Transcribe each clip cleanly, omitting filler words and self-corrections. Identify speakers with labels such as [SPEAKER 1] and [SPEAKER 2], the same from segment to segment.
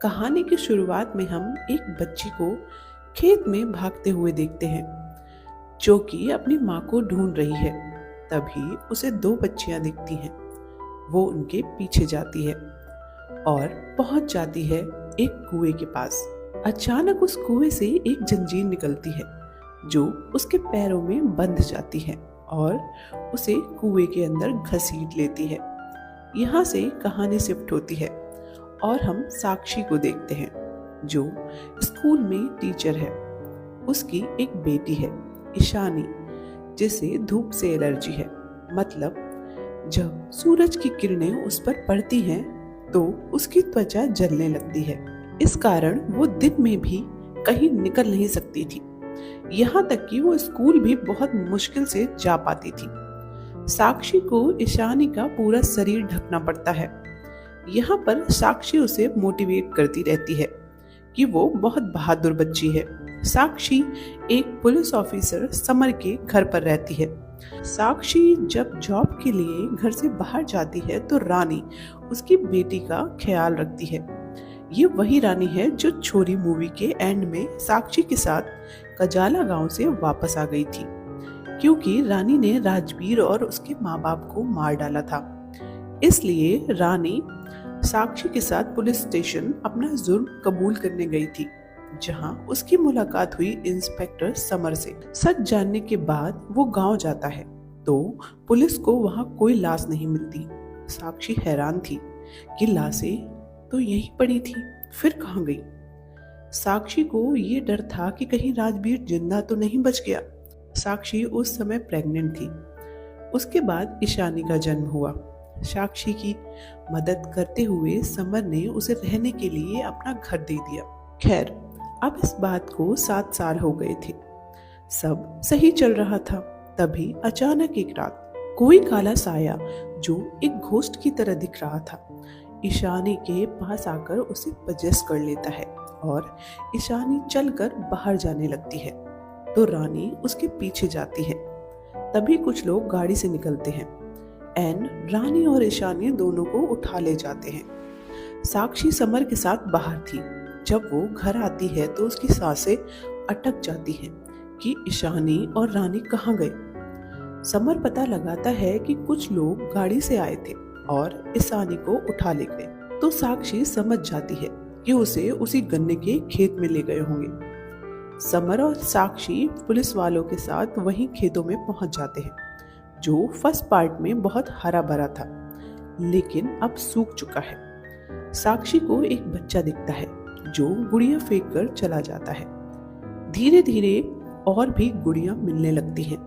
[SPEAKER 1] कहानी की शुरुआत में हम एक बच्ची को खेत में भागते हुए देखते हैं जो कि अपनी माँ को ढूंढ रही है। तभी उसे दो बच्चियां दिखती हैं। वो उनके पीछे जाती है और पहुंच जाती है एक कुएं के पास। अचानक उस कुएं से एक जंजीर निकलती है जो उसके पैरों में बंध जाती है और उसे कुएं के अंदर घसीट लेती है। यहाँ से कहानी शिफ्ट होती है और हम साक्षी को देखते हैं जो स्कूल में टीचर है। उसकी एक बेटी है ईशानी, जिसे धूप से एलर्जी है। मतलब जब सूरज की किरणें उस पर पड़ती हैं तो उसकी त्वचा जलने लगती है। इस कारण वो दिन में भी कहीं निकल नहीं सकती थी। यहाँ तक कि वो स्कूल भी बहुत मुश्किल से जा पाती थी। साक्षी को ईशानी का पूरा शरीर ढकना पड़ता है। यहाँ पर साक्षी उसे मोटिवेट करती रहती है कि वो बहुत बहादुर बच्ची है। साक्षी एक पुलिस ऑफिसर समर के घर पर रहती है। साक्षी जब जॉब के लिए घर से बाहर जाती है तो रानी उसकी बेटी का ख्याल रखती है। ये वही रानी है जो छोरी मूवी के एंड में साक्षी के साथ कजाला गांव से वापस आ गई थी, क्योंकि रानी ने राजवीर और उसके माँ बाप को मार डाला था। इसलिए रानी साक्षी के साथ पुलिस स्टेशन अपना जुर्म कबूल करने गई थी, जहां उसकी मुलाकात हुई इंस्पेक्टर समर से। सच जानने के बाद वो गांव जाता है तो पुलिस को वहां कोई लाश नहीं मिलती। साक्षी हैरान थी कि लाशें तो यहीं पड़ी थी, फिर कहां गई। साक्षी को ये डर था कि कहीं राजवीर जिंदा तो नहीं बच गया। साक्षी उस समय प्रेग्नेंट थी। उसके बाद ईशानी का जन्म हुआ। साक्षी की मदद करते हुए समर ने उसे रहने के लिए अपना घर दे दिया। खैर, अब इस बात को 7 साल हो गए थे। सब सही चल रहा था। तभी अचानक एक रात कोई काला साया जो एक घोस्ट की तरह दिख रहा था ईशानी के पास आकर उसे पजेस कर लेता है और ईशानी चलकर बाहर जाने लगती है तो रानी उसके पीछे जाती है। तभी कुछ लोग गाड़ी से निकलते हैं एंड रानी और ईशानी दोनों को उठा ले जाते हैं। साक्षी समर के साथ बाहर थी। जब वो घर आती है तो उसकी सांसें अटक जाती हैं कि ईशानी और रानी कहाँ गए। समर पता लगाता है कि कुछ लोग गाड़ी से आए थे और ईशानी को उठा ले गए, तो साक्षी समझ जाती है कि उसे उसी गन्ने के खेत में ले गए होंगे। समर और साक्षी पुलिस वालों के साथ वहीं खेतों में पहुंच जाते हैं, जो फर्स्ट पार्ट में बहुत हरा भरा था लेकिन अब सूख चुका है। साक्षी को एक बच्चा दिखता है जो गुड़िया फेंक कर चला जाता है। धीरे धीरे और भी गुड़िया मिलने लगती हैं,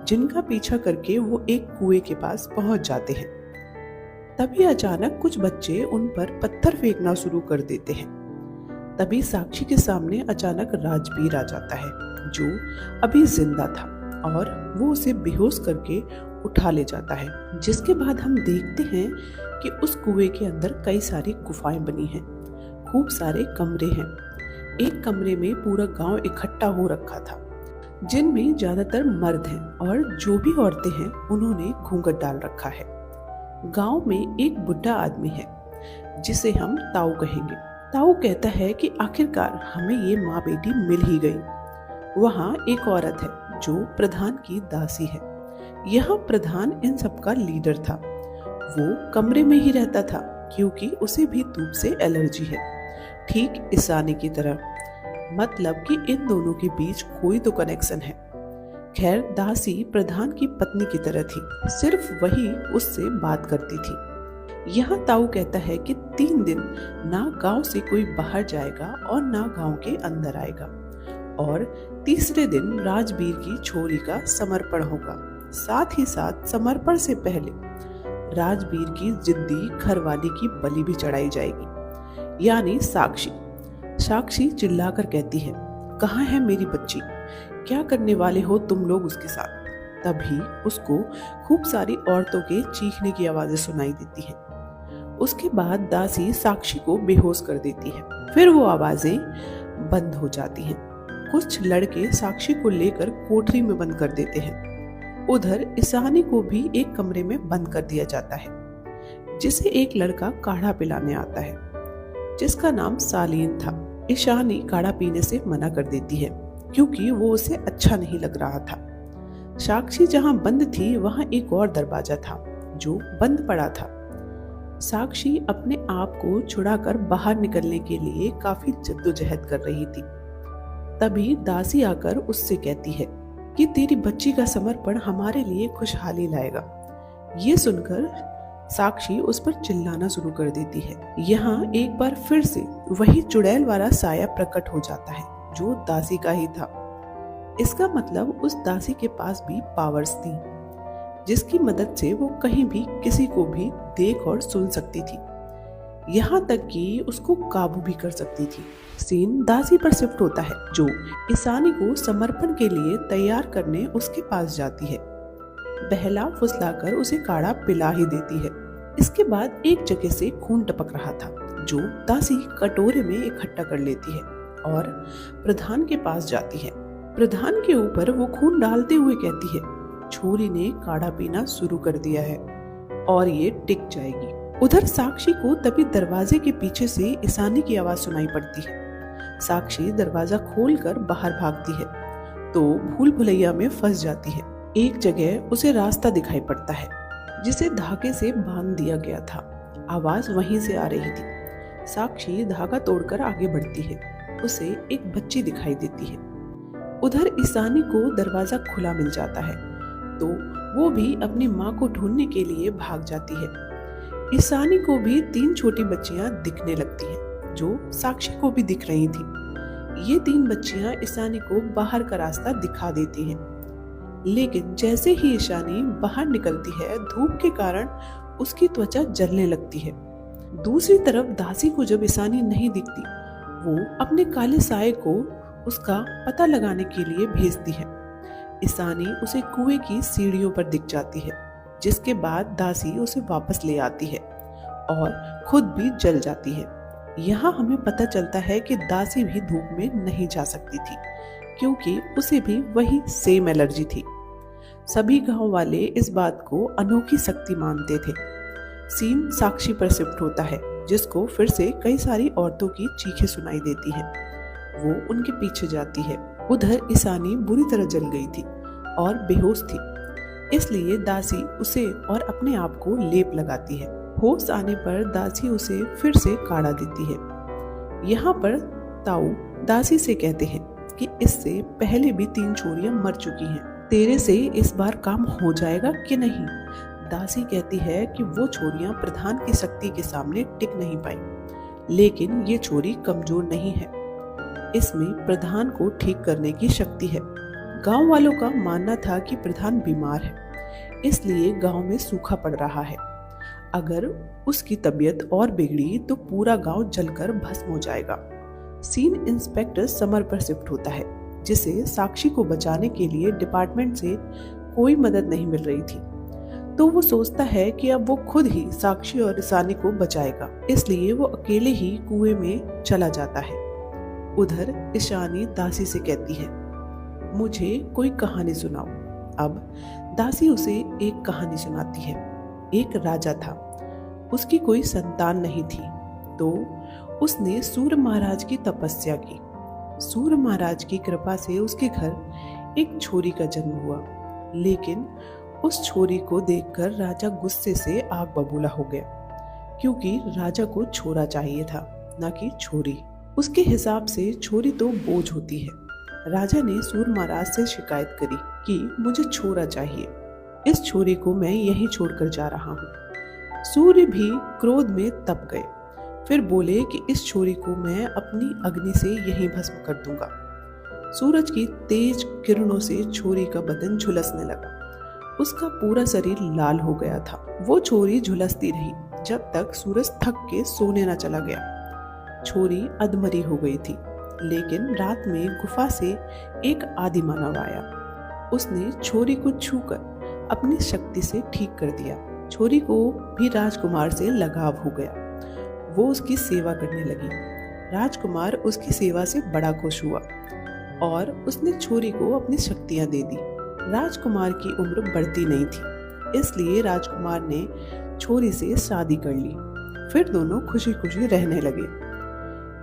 [SPEAKER 1] जिनका पीछा करके वो एक कुएं के पास पहुंच जाते हैं। तभी अचानक कुछ बच्चे उन पर पत्थर फेंकना शुरू कर देते हैं। तभी साक्षी के सामने अचानक राजवीर आ जाता है जो अभी जिंदा था और वो उसे बेहोश करके उठा ले जाता है। जिसके बाद हम देखते हैं कि उस कुएं के अंदर कई सारी गुफाएं बनी हैं, खूब सारे कमरे हैं। एक कमरे में पूरा गांव इकट्ठा हो रखा था, जिनमें ज्यादातर मर्द हैं और जो भी औरतें हैं उन्होंने घूंघट डाल रखा है। गांव में एक बुढ़ा आदमी है जिसे हम ताऊ कहेंगे। ताऊ कहता है कि आखिरकार हमें ये माँ बेटी मिल ही गई। वहाँ एक औरत है जो प्रधान की दासी है। यह प्रधान इन सबका लीडर था। वो कमरे में ही रहता था क्योंकि उसे भी धूप से एलर्जी है, ठीक ईशानी की तरह। मतलब कि इन दोनों के बीच कोई तो कनेक्शन है। खैर, दासी प्रधान की पत्नी की तरह थी, सिर्फ वही उससे बात करती थी। यहाँ ताऊ कहता है कि 3 दिन ना गांव से कोई बाहर जाएगा और ना गांव के अंदर आएगा, और तीसरे दिन राजवीर की छोरी का समर्पण होगा। साथ ही साथ समर्पण से पहले राजवीर की जिद्दी घरवाली की बलि भी चढ़ाई जाएगी, यानी साक्षी। साक्षी चिल्लाकर कहती है, कहाँ है मेरी बच्ची? क्या करने वाले हो तुम लोग उसके साथ? तभी उसको खूब सारी औरतों के चीखने की आवाजें सुनाई देती हैं। उसके बाद दासी साक्षी को बेहोश कर देती है। फिर वो आवाजें बंद हो जाती हैं। कुछ लड़के साक्षी को लेकर कोठरी में बंद कर देते हैं। उधर ईशानी को भी एक कमरे में बंद कर दिया जाता है, जिसे एक लड़का काढ़ा पिलाने आता है। जिसका नाम सालीन था। ईशानी काढ़ा पीने से मना कर देती है क्योंकि वो उसे अच्छा नहीं लग रहा था। साक्षी जहाँ बंद थी वहाँ एक और दरवाजा था जो बंद पड़ा था। साक्षी अपने आप को छुड़ाकर बाहर निकलने के लिए काफी जद्दोजहद कर रही थी। तभी दासी आकर उससे कहती है कि तेरी बच्ची का समर्पण हमारे लिए खुशहाली लाएगा। ये सुनकर साक्षी उस पर चिल्लाना शुरू कर देती है। यहाँ एक बार फिर से वही चुड़ैल वाला साया प्रकट हो जाता है जो दासी का ही था। इसका मतलब उस दासी के पास भी पावर्स थी जिसकी मदद से वो कहीं भी किसी को भी देख और सुन सकती थी, यहाँ तक कि उसको काबू भी कर सकती थी। सीन दासी पर शिफ्ट होता है जो ईशानी को समर्पण के लिए तैयार करने उसके पास जाती है। बहला फुसलाकर उसे काढ़ा पिला ही देती है। इसके बाद एक जगह से खून टपक रहा था जो दासी कटोरे में इकट्ठा कर लेती है और प्रधान के पास जाती है। प्रधान के ऊपर वो खून डालते हुए कहती है, छोरी ने काढ़ा पीना शुरू कर दिया है और ये टिक जाएगी। उधर साक्षी को तभी दरवाजे के पीछे से ईशानी की आवाज सुनाई पड़ती है। साक्षी दरवाजा खोलकर बाहर भागती है तो भूल भुलैया में फंस जाती है। एक जगह उसे रास्ता दिखाई पड़ता है जिसे धागे से बांध दिया गया था। आवाज वहीं से आ रही थी। साक्षी धागा तोड़कर आगे बढ़ती है। उसे एक बच्ची दिखाई देती है। उधर ईशानी को दरवाजा खुला मिल जाता है तो वो भी अपनी माँ को ढूंढने के लिए भाग जाती है। ईशानी को भी 3 छोटी बच्चियां दिखने लगती हैं जो साक्षी को भी दिख रही थी। ये 3 बच्चियां ईशानी को बाहर का रास्ता दिखा देती हैं। लेकिन जैसे ही ईशानी बाहर निकलती है धूप के कारण उसकी त्वचा जलने लगती है। दूसरी तरफ दासी को जब ईशानी नहीं दिखती वो अपने काले साये को उसका पता लगाने के लिए भेजती है। ईशानी उसे कुएं की सीढ़ियों पर दिख जाती है जिसके बाद दासी उसे वापस ले आती है और खुद भी जल जाती है। यहाँ हमें पता चलता है कि दासी भी धूप में नहीं जा सकती थी क्योंकि उसे भी वही सेम एलर्जी थी। सभी गांव वाले इस बात को अनोखी शक्ति मानते थे। सीन साक्षी पर शिफ्ट होता है जिसको फिर से कई सारी औरतों की चीखें सुनाई देती हैं। वो उनके पीछे जाती है। उधर ईशानी बुरी तरह जल गई थी और बेहोश थी, इसलिए दासी उसे और अपने आप को लेप लगाती है। होश आने पर दासी उसे फिर से काढ़ा देती है। यहाँ पर ताऊ दासी से कहते हैं कि इससे पहले भी 3 छोरियां मर चुकी हैं, तेरे से इस बार काम हो जाएगा कि नहीं। दासी कहती है कि वो छोरियां प्रधान की शक्ति के सामने टिक नहीं पाई, लेकिन ये छोरी कमजोर नहीं है, इसमें प्रधान को ठीक करने की शक्ति है। गांव वालों का मानना था कि प्रधान बीमार है, इसलिए गांव में सूखा पड़ रहा है। अगर उसकी तबीयत और बिगड़ी तो पूरा गांव जलकर भस्म हो जाएगा। सीन इंस्पेक्टर समर पर शिफ्ट होता है जिसे साक्षी को बचाने के लिए डिपार्टमेंट से कोई मदद नहीं मिल रही थी, तो वो सोचता है कि अब वो खुद ही साक्षी और ईशानी को बचाएगा, इसलिए वो अकेले ही कुएं में चला जाता है। उधर ईशानी दासी से कहती है, मुझे कोई कहानी सुनाओ। अब दासी उसे एक कहानी सुनाती है। एक राजा था, उसकी कोई संतान नहीं थी, तो उसने सूर्य महाराज की तपस्या की। सूर्य महाराज की कृपा से उसके घर एक छोरी का जन्म हुआ, लेकिन उस छोरी को देखकर राजा गुस्से से आग बबूला हो गया, क्योंकि राजा को छोरा चाहिए था, न कि छोरी। उसके हिसाब से छोरी तो बोझ होती है। राजा ने सूर्य महाराज से शिकायत करी कि मुझे छोरा चाहिए, इस छोरी को मैं यहीं छोड़कर जा रहा हूँ। सूर्य भी क्रोध में तप गए, फिर बोले कि इस छोरी को मैं अपनी अग्नि से यहीं भस्म कर दूंगा। सूरज की तेज किरणों से छोरी का बदन झुलसने लगा, उसका पूरा शरीर लाल हो गया था। वो छोरी झुलसती रही जब तक सूरज थक के सोने न चला गया। छोरी अधमरी हो गई थी, लेकिन रात में गुफा से एक आदि मानव आया। उसने छोरी को छूकर अपनी शक्ति से ठीक कर दिया। छोरी को भी राजकुमार से लगाव हो गया, वो उसकी सेवा करने लगी। राजकुमार उसकी सेवा से बड़ा खुश हुआ और उसने छोरी को अपनी शक्तियां दे दी। राजकुमार की उम्र बढ़ती नहीं थी, इसलिए राजकुमार ने छोरी से शादी कर ली। फिर दोनों खुशी खुशी रहने लगे।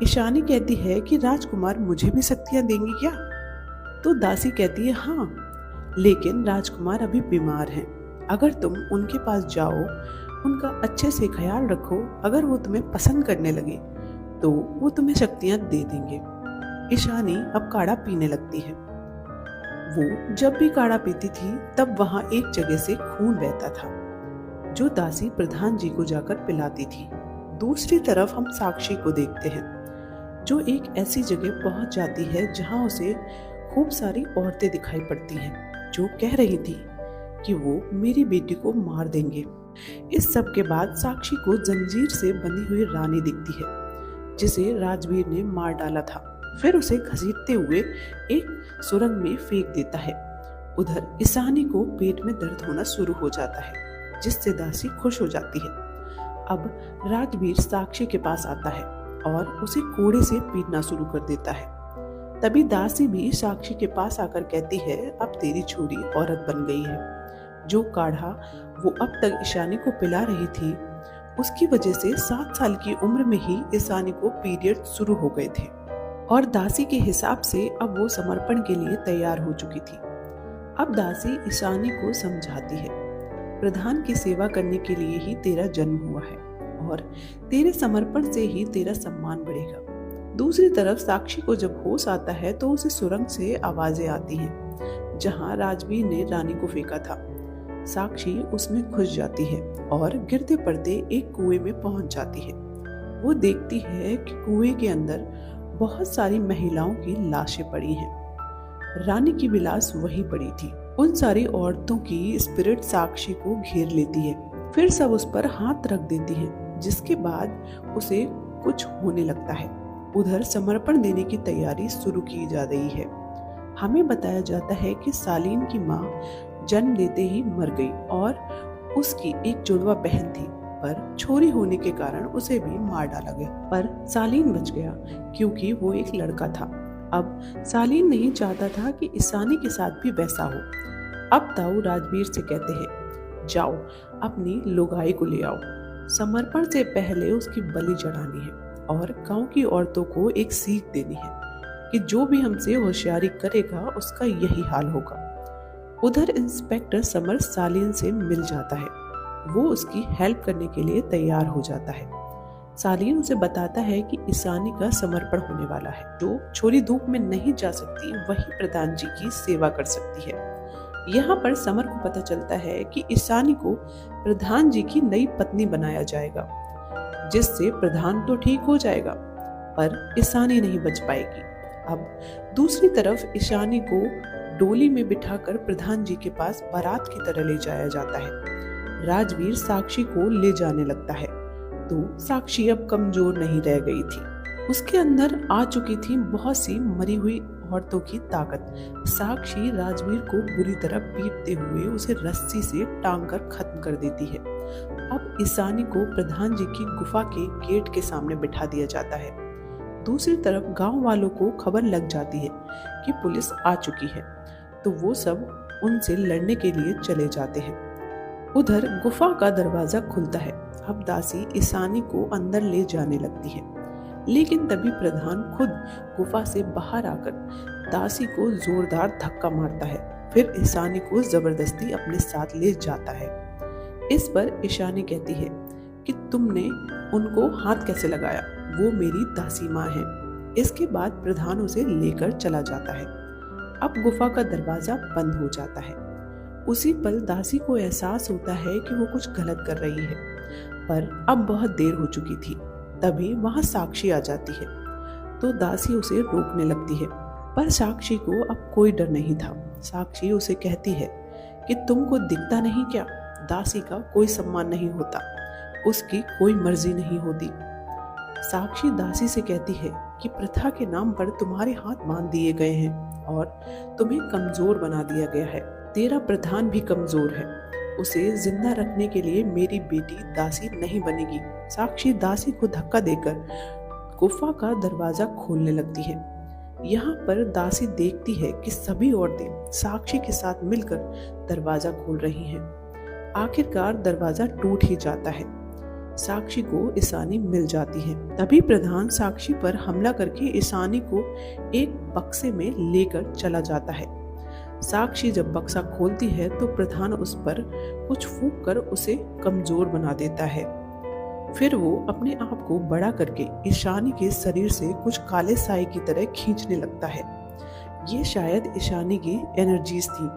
[SPEAKER 1] ईशानी कहती है कि राजकुमार मुझे भी शक्तियां देंगे क्या? तो दासी कहती है हाँ, लेकिन राजकुमार अभी बीमार हैं। अगर तुम उनके पास जाओ, उनका अच्छे से ख्याल रखो, अगर वो तुम्हें पसंद करने लगे तो वो तुम्हें शक्तियां दे देंगे। ईशानी अब काढ़ा पीने लगती है। वो जब भी काढ़ा पीती थी तब वहां एक जगह से खून बहता था, जो दासी प्रधान जी को जाकर पिलाती थी। दूसरी तरफ हम साक्षी को देखते हैं, जो एक ऐसी जगह पहुंच जाती है जहां उसे खूब सारी औरतें दिखाई पड़ती हैं, जो कह रही थी कि वो मेरी बेटी को मार देंगे। इस सब के बाद साक्षी को जंजीर से बंधी हुई रानी दिखती है, जिसे राजवीर ने मार डाला था। फिर उसे घसीटते हुए एक सुरंग में फेंक देता है। उधर ईशानी को पेट में दर्द होना शुरू हो जाता है, जिससे दासी खुश हो जाती है। अब राजवीर साक्षी के पास आता है और उसे कोड़े से पीटना शुरू कर देता है। तभी दासी भी साक्षी के पास आकर कहती है अब तेरी छोरी औरत बन गई है। जो काढ़ा वो अब तक ईशानी को पिला रही थी, उसकी वजह से 7 साल की उम्र में ही ईशानी को पीरियड शुरू हो गए थे और दासी के हिसाब से अब वो समर्पण के लिए तैयार हो चुकी थी। अब दासी ईशानी को समझाती है, प्रधान की सेवा करने के लिए ही तेरा जन्म हुआ है और तेरे समर्पण से ही तेरा सम्मान बढ़ेगा। दूसरी तरफ साक्षी को जब होश आता है तो उसे सुरंग से आवाजें आती हैं, जहां राजवीर ने रानी को फेंका था। साक्षी उसमें घुस जाती है और गिरते पड़ते एक कुएं में पहुंच जाती है। वो देखती है कि कुएं के अंदर बहुत सारी महिलाओं की लाशें पड़ी हैं। रानी की विलास वही पड़ी थी। उन सारी औरतों की स्पिरिट साक्षी को घेर लेती है, फिर सब उस पर हाथ रख देती है, जिसके बाद उसे कुछ होने लगता है। उधर समर्पण देने की तैयारी शुरू की जा रही है। हमें बताया जाता है कि सालीन की माँ जन्म देते ही मर गई और उसकी एक जुड़वा बहन थी, पर छोरी होने के कारण उसे भी मार डाला गया। पर सालीन बच गया क्योंकि वो एक लड़का था। अब सालीन नहीं चाहता था कि ईशानी के साथ भी वैसा हो। अब ताऊ राजवीर से कहते हैं जाओ अपनी लुगाई को ले आओ, समर्पण से पहले उसकी बलि चढ़ानी है और गांव की औरतों को एक सीख देनी है कि जो भी हमसे होशियारी करेगा उसका यही हाल होगा। उधर इंस्पेक्टर समर सालीन से मिल जाता है। वो उसकी हेल्प करने के लिए तैयार हो जाता है। सालीन उसे बताता है कि ईशानी का समर्पण होने वाला है। जो छोरी धूप में नहीं जा सकती वही प्रधान जी की सेवा कर सकती है। यहाँ पर समर को पता चलता है कि ईशानी को प्रधान जी की नई पत्नी बनाया जाएगा, जिससे प्रधान तो ठीक हो जाएगा पर ईशानी नहीं बच पाएगी। अब दूसरी तरफ ईशानी को डोली में बिठाकर प्रधान जी के पास बारात की तरह ले जाया जाता है। राजवीर साक्षी को ले जाने लगता है तो साक्षी अब कमजोर नहीं रह गई थी। उसके अंदर आ चुकी थी बहुत सी मरी हुई औरतों की ताकत। साक्षी राजवीर को बुरी तरह पीटते हुए उसे रस्सी से टांग कर खत्म कर देती है। अब ईशानी को प्रधान जी की गुफा के गेट के सामने बिठा दिया जाता है। दूसरी तरफ गांव वालों को खबर लग जाती है कि पुलिस आ चुकी है, तो वो सब उनसे लड़ने के लिए चले जाते हैं। उधर गुफा का दरवाजा खुलता है। अब दासी ईशानी को अंदर ले जाने लगती है, लेकिन तभी प्रधान खुद गुफा से बाहर आकर दासी को जोरदार धक्का मारता है, फिर ईशानी को जबरदस्ती अपने साथ ले जाता है। इस पर ईशानी कहती है कि तुमने उनको हाथ कैसे लगाया, वो मेरी दासी माँ है। इसके बाद प्रधान उसे लेकर चला जाता है। अब गुफा का दरवाजा बंद हो जाता है। उसी पल दासी को एहसास होता है कि वो कुछ गलत कर रही है, पर अब बहुत देर हो चुकी थी। तभी वहां साक्षी आ जाती है, तो दासी उसे रोकने लगती है, पर साक्षी को अब कोई डर नहीं था। साक्षी उसे कहती है कि तुमको दिखता नहीं क्या, दासी का कोई सम्मान नहीं होता, उसकी कोई मर्जी नहीं होती। साक्षी दासी से कहती है कि प्रथा के नाम पर तुम्हारे हाथ बांध दिए गए हैं और तुम्हें कमजोर बना दिया गया है। तेरा प्रधान भी कमजोर है, उसे जिंदा रखने के लिए मेरी बेटी दासी नहीं बनेगी। साक्षी दासी को धक्का देकर गुफा का दरवाजा खोलने लगती है। यहाँ पर दासी देखती है कि सभी औरतें साक्षी के साथ मिलकर दरवाजा खोल रही हैं। आखिरकार दरवाजा टूट ही जाता है। साक्षी को ईशानी मिल जाती है। तभी प्रधान साक्षी पर हमला करके ईशानी को एक बक्से में लेकर चला जाता है। साक्षी जब बक्सा खोलती है तो प्रधान उस पर कुछ फूंक कर उसे कमजोर बना देता है। फिर वो अपने आप को बड़ा करके ईशानी के शरीर से कुछ काले साए की तरह खींचने लगता है। ये शायद ईशानी की एनर्जीज थी।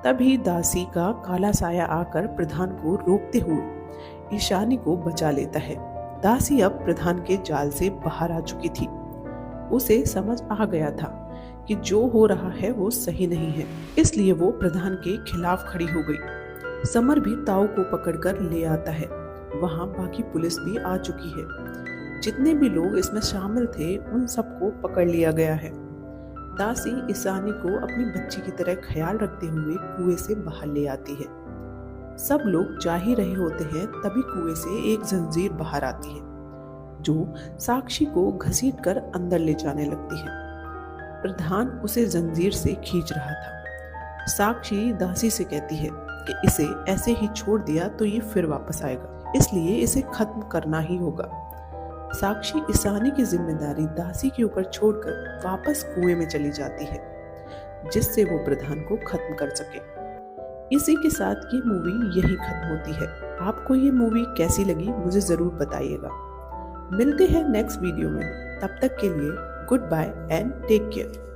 [SPEAKER 1] तभी दासी का काला साया आकर प्रधान को रोकते हुए ईशानी को बचा लेता है। दासी अब प्रधान के जाल से बाहर आ चुकी थी। उसे समझ आ गया था कि जो हो रहा है वो सही नहीं है, इसलिए वो प्रधान के खिलाफ खड़ी हो गई। समर भी ताऊ को पकड़कर ले आता है। वहां बाकी पुलिस भी आ चुकी है। जितने भी लोग इसमें शामिल थे उन सबको पकड़ लिया गया है। दासी ईशानी को अपनी बच्ची की तरह ख्याल रखते हुए कुएं से बाहर ले आती है। सब लोग जा ही रहे होते हैं, तभी कुएं से एक जंजीर बाहर आती है जो साक्षी को घसीट कर अंदर ले जाने लगती है। प्रधान उसे जंजीर से खींच रहा था। साक्षी दासी से कहती है कि इसे ऐसे ही छोड़ दिया तो ये फिर वापस आएगा, इसलिए इसे खत्म करना ही होगा। साक्षी ईशानी की जिम्मेदारी दासी के ऊपर छोड़कर वापस कुएं में चली जाती है, जिससे वो प्रधान को खत्म कर सके। इसी के साथ ये मूवी यही खत्म होती है। आपको ये मूवी कैसी लगी मुझे जरूर बताइएगा। मिलते हैं नेक्स्ट वीडियो में। तब तक के लिए goodbye and take care.